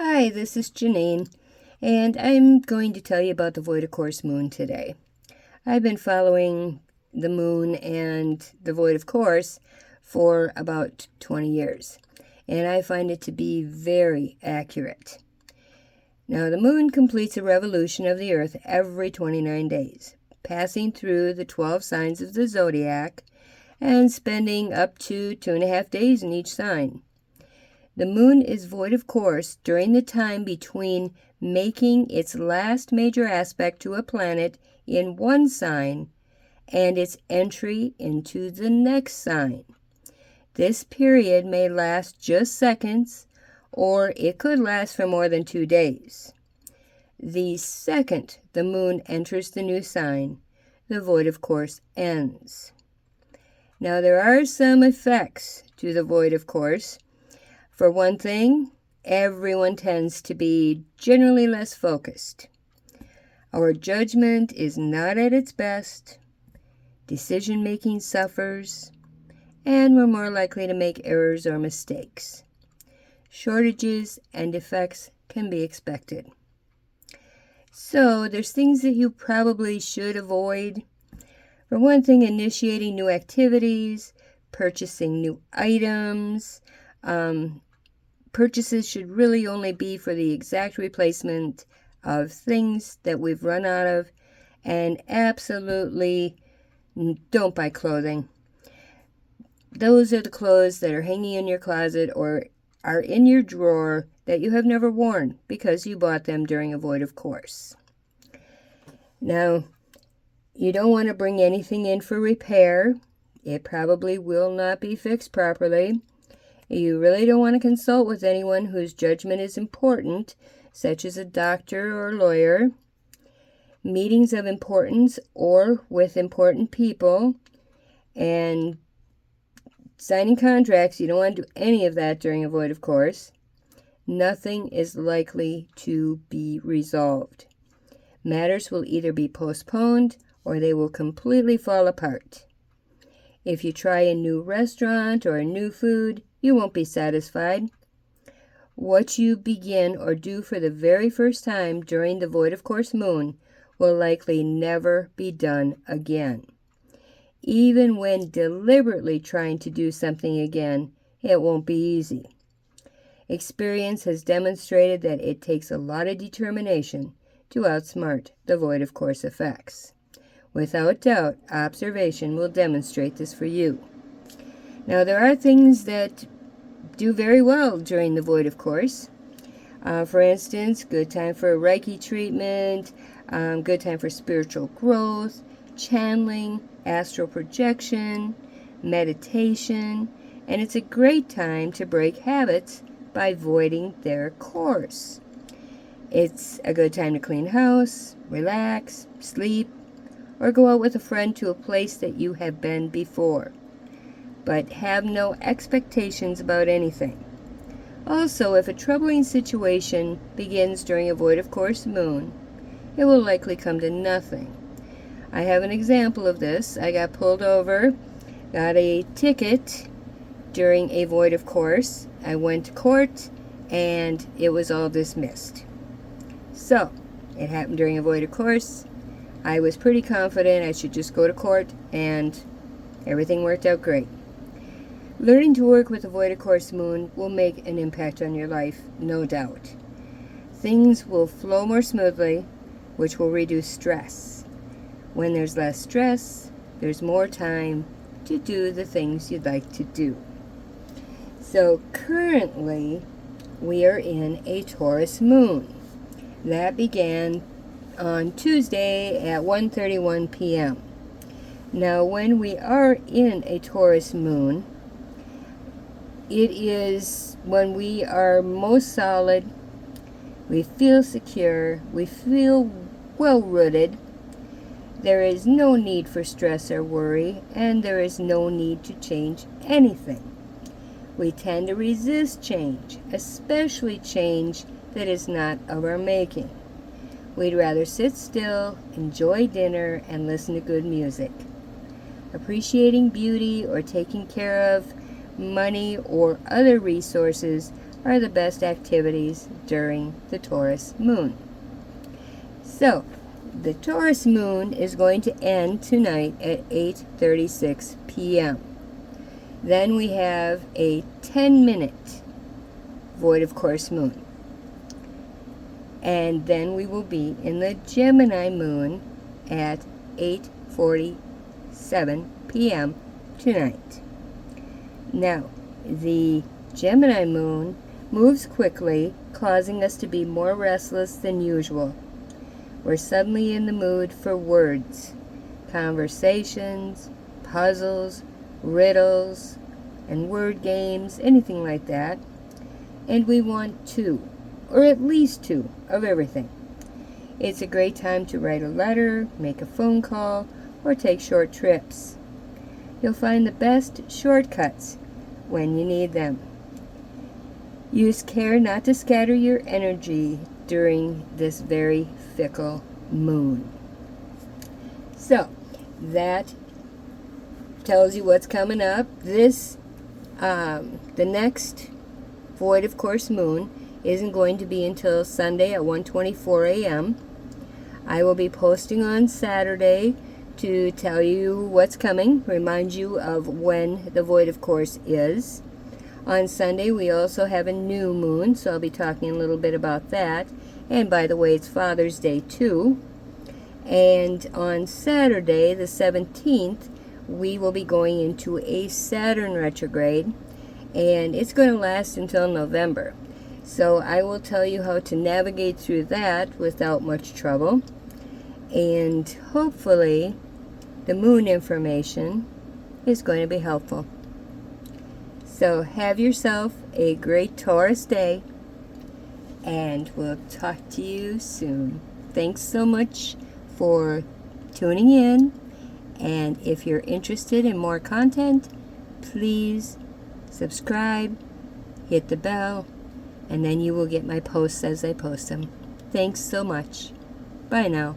Hi, this is Janine, and I'm going to tell you about the Void of Course moon today. I've been following the moon and the Void of Course for about 20 years, and I find it to be very accurate. Now, the moon completes a revolution of the Earth every 29 days, passing through the 12 signs of the zodiac and spending up to 2.5 days in each sign. The moon is void of course during the time between making its last major aspect to a planet in one sign and its entry into the next sign. This period may last just seconds, or it could last for more than 2 days. The second the moon enters the new sign, the void of course ends. Now there are some effects to the void of course. For one thing, everyone tends to be generally less focused. Our judgment is not at its best, decision-making suffers, and we're more likely to make errors or mistakes. Shortages and defects can be expected. So there's things that you probably should avoid. For one thing, initiating new activities, purchasing new items. Purchases should really only be for the exact replacement of things that we've run out of, and absolutely don't buy clothing. Those are the clothes that are hanging in your closet or are in your drawer that you have never worn because you bought them during a void of course. Now, you don't want to bring anything in for repair. It probably will not be fixed properly. You really don't want to consult with anyone whose judgment is important, such as a doctor or lawyer. Meetings of importance or with important people, and signing contracts, you don't want to do any of that during a void of course. Nothing is likely to be resolved. Matters will either be postponed or they will completely fall apart. If you try a new restaurant or a new food, you won't be satisfied. What you begin or do for the very first time during the void of course moon will likely never be done again. Even when deliberately trying to do something again, it won't be easy. Experience has demonstrated that it takes a lot of determination to outsmart the void of course effects. Without doubt, observation will demonstrate this for you. Now, there are things that do very well during the void of course. For instance, good time for Reiki treatment, good time for spiritual growth, channeling, astral projection, meditation, and it's a great time to break habits by voiding their course. It's a good time to clean house, relax, sleep, or go out with a friend to a place that you have been before. But have no expectations about anything. Also, if a troubling situation begins during a void of course moon, it will likely come to nothing. I have an example of this. I got pulled over, got a ticket during a void of course. I went to court, and it was all dismissed. So, it happened during a void of course. I was pretty confident I should just go to court, and everything worked out great. Learning to work with the void of course moon will make an impact on your life, no doubt. Things will flow more smoothly, which will reduce stress. When there's less stress, there's more time to do the things you'd like to do. So currently, we are in a Taurus moon. That began on Tuesday at 1:31 p.m. Now, when we are in a Taurus moon, it is when we are most solid, we feel secure, we feel well-rooted. There is no need for stress or worry, and there is no need to change anything. We tend to resist change, especially change that is not of our making. We'd rather sit still, enjoy dinner, and listen to good music. Appreciating beauty or taking care of money or other resources are the best activities during the Taurus moon. So, the Taurus moon is going to end tonight at 8:36 p.m. Then we have a 10-minute void of course moon. And then we will be in the Gemini moon at 8:47 p.m. tonight. Now, the Gemini moon moves quickly, causing us to be more restless than usual. We're suddenly in the mood for words, conversations, puzzles, riddles, and word games, anything like that. And we want two, or at least two, of everything. It's a great time to write a letter, make a phone call, or take short trips. You'll find the best shortcuts when you need them. Use care not to scatter your energy during this very fickle moon. So, that tells you what's coming up. The next void of course moon isn't going to be until Sunday at 1:24 a.m. I will be posting on Saturday to tell you what's coming, remind you of when the void of course is. On Sunday we also have a new moon, so I'll be talking a little bit about that. And by the way, it's Father's Day too. And on Saturday, the 17th, we will be going into a Saturn retrograde, and it's going to last until November. So I will tell you how to navigate through that without much trouble. And hopefully, the moon information is going to be helpful. So have yourself a great Taurus day, and we'll talk to you soon. Thanks so much for tuning in, and if you're interested in more content, please subscribe, hit the bell, and then you will get my posts as I post them. Thanks so much. Bye now.